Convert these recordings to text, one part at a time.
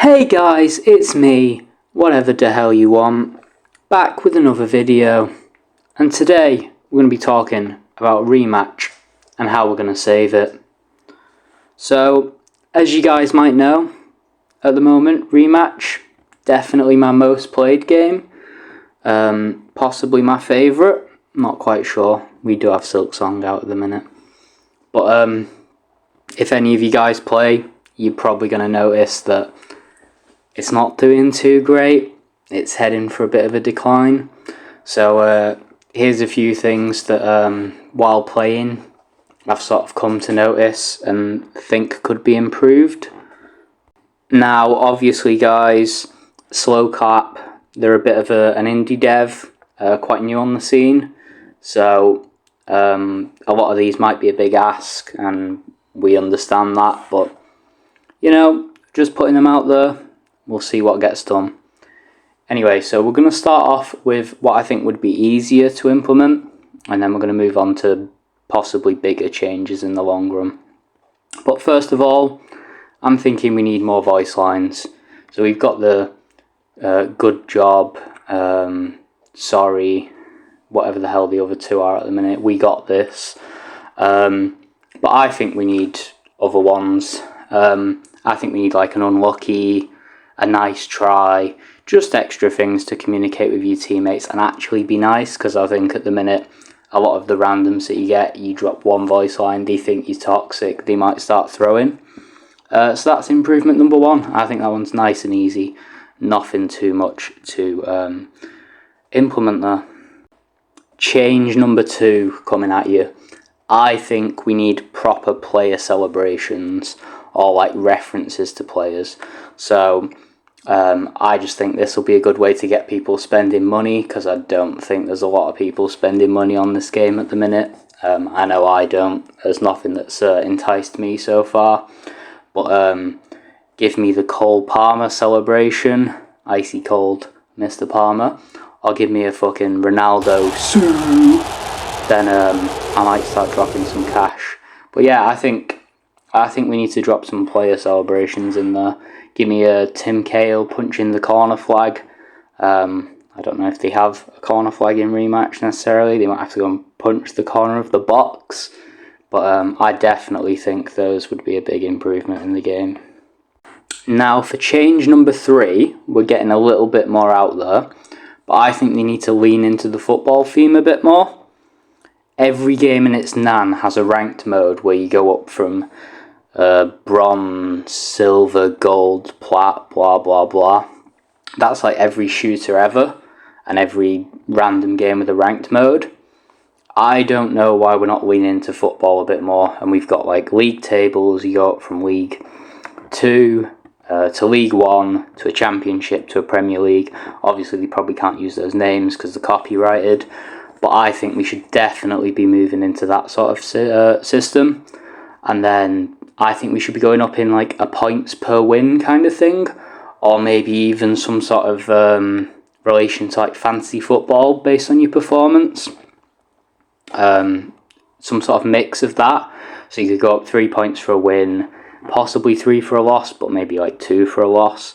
Hey guys, it's me, whatever the hell you want, back with another video, and today we're going to be talking about Rematch and how we're going to save it. So, as you guys might know, at the moment, Rematch, definitely my most played game, possibly my favourite, not quite sure, we do have Silksong out at the minute, but if any of you guys play, you're probably going to notice that it's not doing too great. It's heading for a bit of a decline. So here's a few things that while playing I've sort of come to notice and think could be improved. Now obviously guys, Slow Clap, they're a bit of an indie dev, quite new on the scene. So a lot of these might be a big ask and we understand that, but you know, just putting them out there, we'll see what gets done. Anyway, so we're going to start off with what I think would be easier to implement, and then we're going to move on to possibly bigger changes in the long run. But first of all, I'm thinking we need more voice lines. So we've got the good job, sorry, whatever the hell the other two are at the minute, we got this. But I think we need other ones. I think we need like an unlucky, a nice try, just extra things to communicate with your teammates and actually be nice, because I think at the minute a lot of the randoms that you get, you drop one voice line, they think you're toxic, they might start throwing. So that's improvement number one. I think that one's nice and easy, nothing too much to implement there. Change number two coming at you. I think we need proper player celebrations or like references to players. So I just think this will be a good way to get people spending money, because I don't think there's a lot of people spending money on this game at the minute. I know I don't. There's nothing that's enticed me so far. But give me the Cole Palmer celebration, icy cold Mr. Palmer, or give me a fucking Ronaldo, then I might start dropping some cash. But yeah, I think we need to drop some player celebrations in there. Give me a Tim Cahill punching the corner flag. I don't know if they have a corner flag in Rematch necessarily. They might have to go and punch the corner of the box. But I definitely think those would be a big improvement in the game. Now for change number three, we're getting a little bit more out there. But I think they need to lean into the football theme a bit more. Every game in its NAN has a ranked mode where you go up from bronze, silver, gold, plat, blah blah blah. That's like every shooter ever, and every random game with a ranked mode. I don't know why we're not leaning into football a bit more, and we've got like league tables, you go up from League 2 to League 1 to a Championship to a Premier League. Obviously they probably can't use those names because they're copyrighted, but I think we should definitely be moving into that sort of system. And then I think we should be going up in like a points per win kind of thing, or maybe even some sort of relation to like fantasy football based on your performance. Some sort of mix of that. So you could go up 3 points for a win, possibly 3 for a loss, but maybe like 2 for a loss,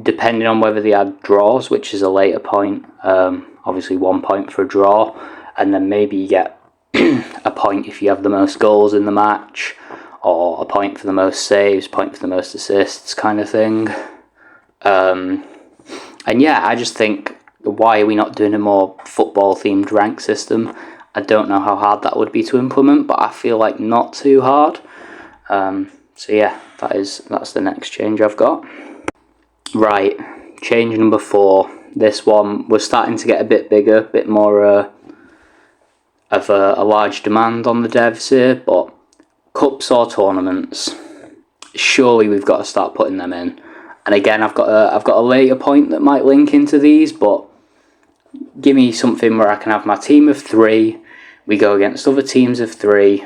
depending on whether they add draws, which is a later point. Obviously 1 point for a draw, and then maybe you get a point if you have the most goals in the match, or a point for the most saves, point for the most assists kind of thing. And yeah, I just think, why are we not doing a more football themed rank system? I don't know how hard that would be to implement, but I feel like not too hard. So yeah, that's the next change I've got. Right, change number 4. This one, we're starting to get a bit bigger, a bit more of a large demand on the devs here, but cups or tournaments, surely we've got to start putting them in. And again, I've got a later point that might link into these, but give me something where I can have my team of 3, we go against other teams of 3,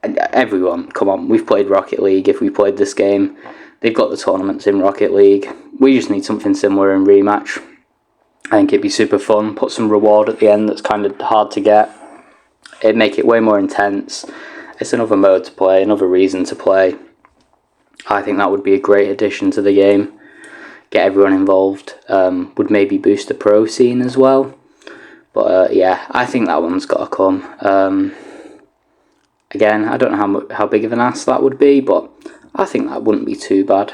and everyone, come on, we've played Rocket League. If we played this game, they've got the tournaments in Rocket League. We just need something similar in Rematch. I think it'd be super fun. Put some reward at the end that's kind of hard to get. It'd make it way more intense. It's another mode to play, another reason to play. I think that would be a great addition to the game. get everyone involved. Would maybe boost the pro scene as well. But yeah, I think that one's got to come. Again, I don't know how big of an ask that would be, but I think that wouldn't be too bad.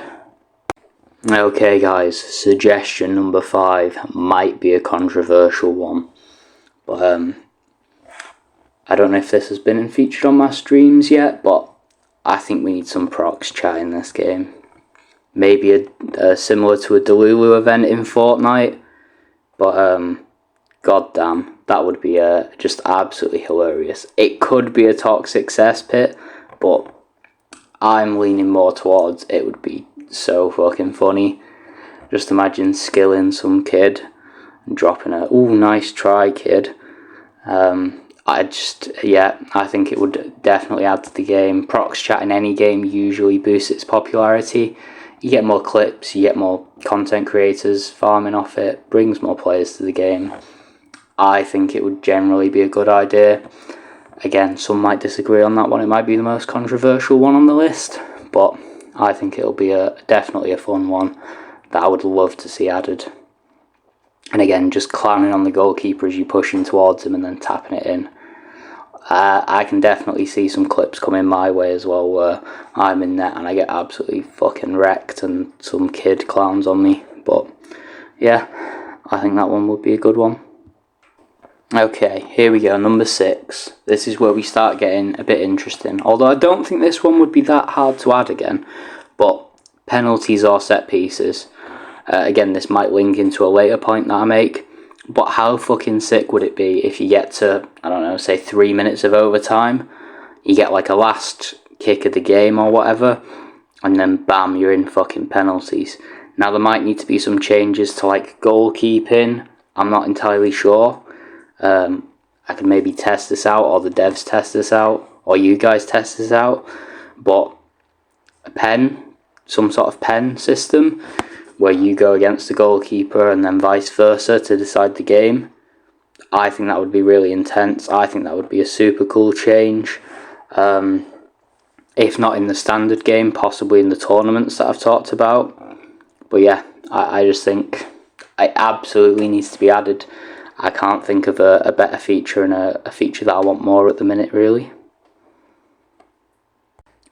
Okay guys, suggestion number 5 might be a controversial one, but I don't know if this has been featured on my streams yet, but I think we need some procs chat in this game. Maybe similar to a Delulu event in Fortnite, but goddamn, that would be just absolutely hilarious. It could be a toxic cesspit, but I'm leaning more towards it would be so fucking funny. Just imagine skilling some kid and dropping a "ooh, nice try, kid." I think it would definitely add to the game. Procs chat in any game usually boosts its popularity. You get more clips, you get more content creators farming off it, brings more players to the game. I think it would generally be a good idea. Again, some might disagree on that one. It might be the most controversial one on the list, but I think it'll be definitely a fun one that I would love to see added. And again, just clowning on the goalkeeper as you pushing towards him and then tapping it in. I can definitely see some clips coming my way as well where I'm in net and I get absolutely fucking wrecked and some kid clowns on me. But yeah, I think that one would be a good one. Okay, here we go, number 6. This is where we start getting a bit interesting. Although I don't think this one would be that hard to add again. But penalties or set pieces. Again, this might link into a later point that I make. But how fucking sick would it be if you get to, I don't know, say 3 minutes of overtime. You get like a last kick of the game or whatever. And then bam, you're in fucking penalties. Now there might need to be some changes to like goalkeeping. I'm not entirely sure. I could maybe test this out, or the devs test this out, or you guys test this out. But a pen, some sort of pen system, where you go against the goalkeeper and then vice versa to decide the game. I think that would be really intense. I think that would be a super cool change. If not in the standard game, possibly in the tournaments that I've talked about. But yeah, I just think it absolutely needs to be added. I can't think of a better feature and a feature that I want more at the minute, really.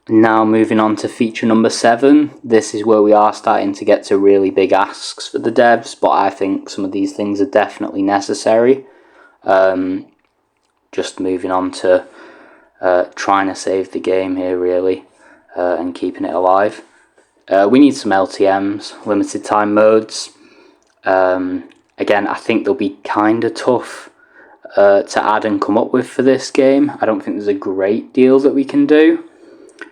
Now moving on to feature number 7. This is where we are starting to get to really big asks for the devs, but I think some of these things are definitely necessary. Just moving on to trying to save the game here, really, and keeping it alive. We need some LTMs, limited time modes. Again, I think they'll be kind of tough to add and come up with for this game. I don't think there's a great deal that we can do.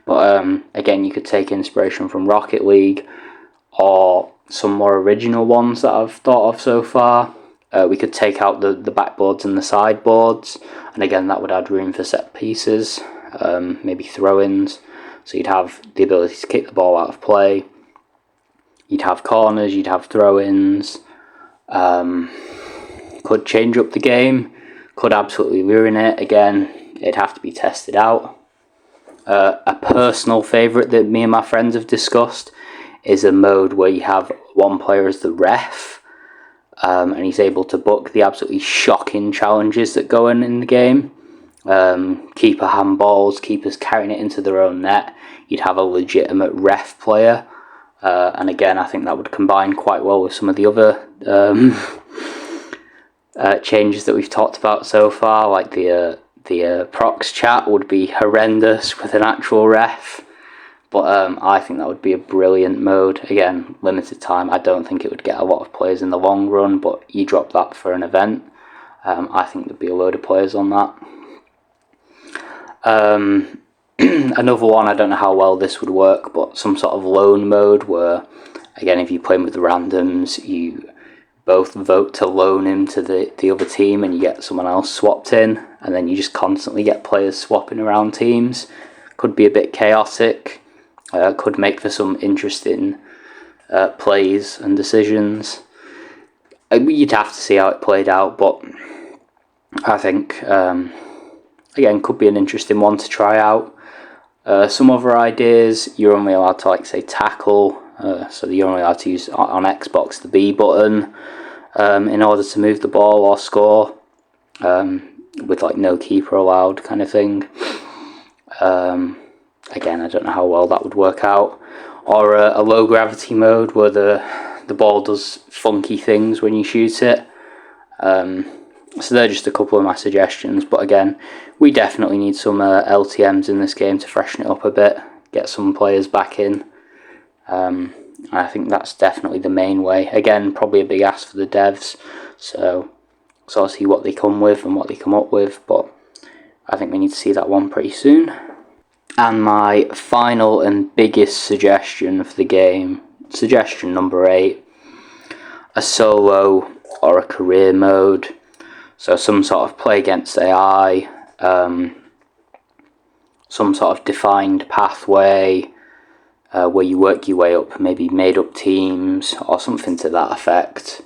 But again, you could take inspiration from Rocket League or some more original ones that I've thought of so far. We could take out the backboards and the sideboards. And again, that would add room for set pieces, maybe throw-ins. So you'd have the ability to kick the ball out of play. You'd have corners, you'd have throw-ins. Could change up the game, could absolutely ruin it. Again, it'd have to be tested out. A personal favourite that me and my friends have discussed is a mode where you have one player as the ref, and he's able to book the absolutely shocking challenges that go in the game. Keeper handballs, keepers carrying it into their own net. You'd have a legitimate ref player. And again, I think that would combine quite well with some of the other changes that we've talked about so far, like the procs chat would be horrendous with an actual ref. But I think that would be a brilliant mode. Again, limited time. I don't think it would get a lot of players in the long run, but you drop that for an event. I think there'd be a load of players on that. Another one, I don't know how well this would work, but some sort of loan mode where, again, if you're playing with the randoms, you both vote to loan him to the other team and you get someone else swapped in, and then you just constantly get players swapping around teams. Could be a bit chaotic, could make for some interesting plays and decisions. You'd have to see how it played out, but I think, again, could be an interesting one to try out. Some other ideas, you're only allowed to, like, say, tackle so you're only allowed to use on Xbox the B button in order to move the ball or score, with like no keeper allowed kind of thing. Again, I don't know how well that would work out. Or a low gravity mode where the ball does funky things when you shoot it. So they're just a couple of my suggestions, but again, we definitely need some LTMs in this game to freshen it up a bit, get some players back in. I think that's definitely the main way. Again, probably a big ask for the devs, so I'll see what they come with and what they come up with, but I think we need to see that one pretty soon. And my final and biggest suggestion for the game, suggestion number 8, a solo or a career mode. So some sort of play against AI, some sort of defined pathway where you work your way up, maybe made up teams or something to that effect.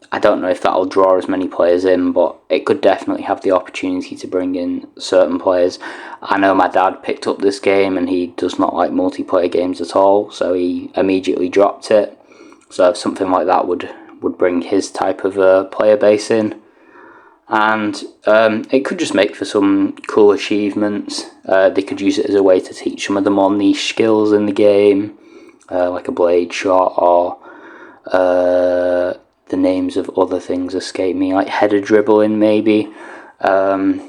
I don't know if that'll draw as many players in, but it could definitely have the opportunity to bring in certain players. I know my dad picked up this game and he does not like multiplayer games at all, so he immediately dropped it. So something like that would bring his type of player base in. And it could just make for some cool achievements. They could use it as a way to teach some of the more niche skills in the game, like a blade shot, or the names of other things escape me, like header dribbling maybe, the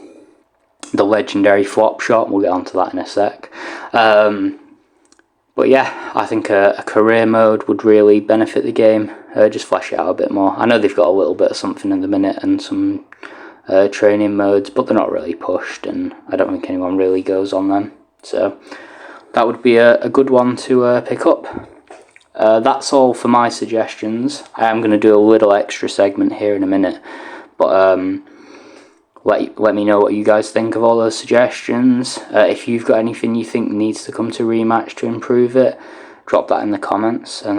legendary flop shot, we'll get onto that in a sec. But yeah, I think a career mode would really benefit the game, just flesh it out a bit more. I know they've got a little bit of something in the minute and some training modes, but they're not really pushed, and I don't think anyone really goes on them. So that would be a good one to pick up. That's all for my suggestions. I am going to do a little extra segment here in a minute, but let me know what you guys think of all those suggestions. If you've got anything you think needs to come to Rematch to improve it, drop that in the comments, and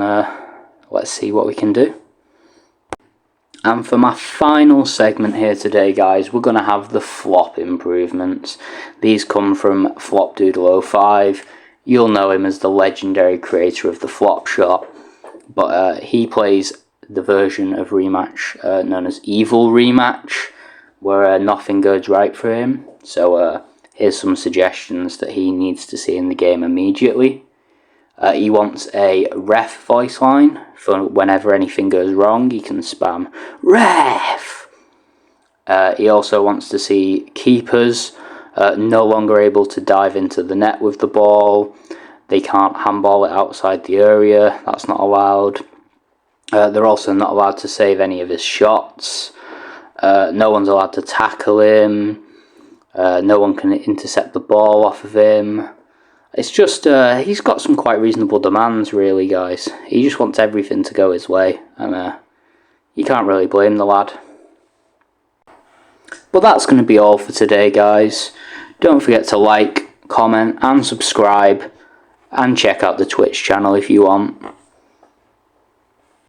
let's see what we can do. And for my final segment here today, guys, we're going to have the flop improvements. These come from FlopDoodle05. You'll know him as the legendary creator of the flop shot, but he plays the version of Rematch known as Evil Rematch, where nothing goes right for him. So here's some suggestions that he needs to see in the game immediately. He wants a ref voice line for whenever anything goes wrong. He can spam ref. He also wants to see keepers no longer able to dive into the net with the ball. They can't handball it outside the area. That's not allowed. They're also not allowed to save any of his shots. No one's allowed to tackle him. No one can intercept the ball off of him. It's just, he's got some quite reasonable demands, really, guys. He just wants everything to go his way, and you can't really blame the lad. But that's going to be all for today, guys. Don't forget to like, comment, and subscribe, and check out the Twitch channel if you want.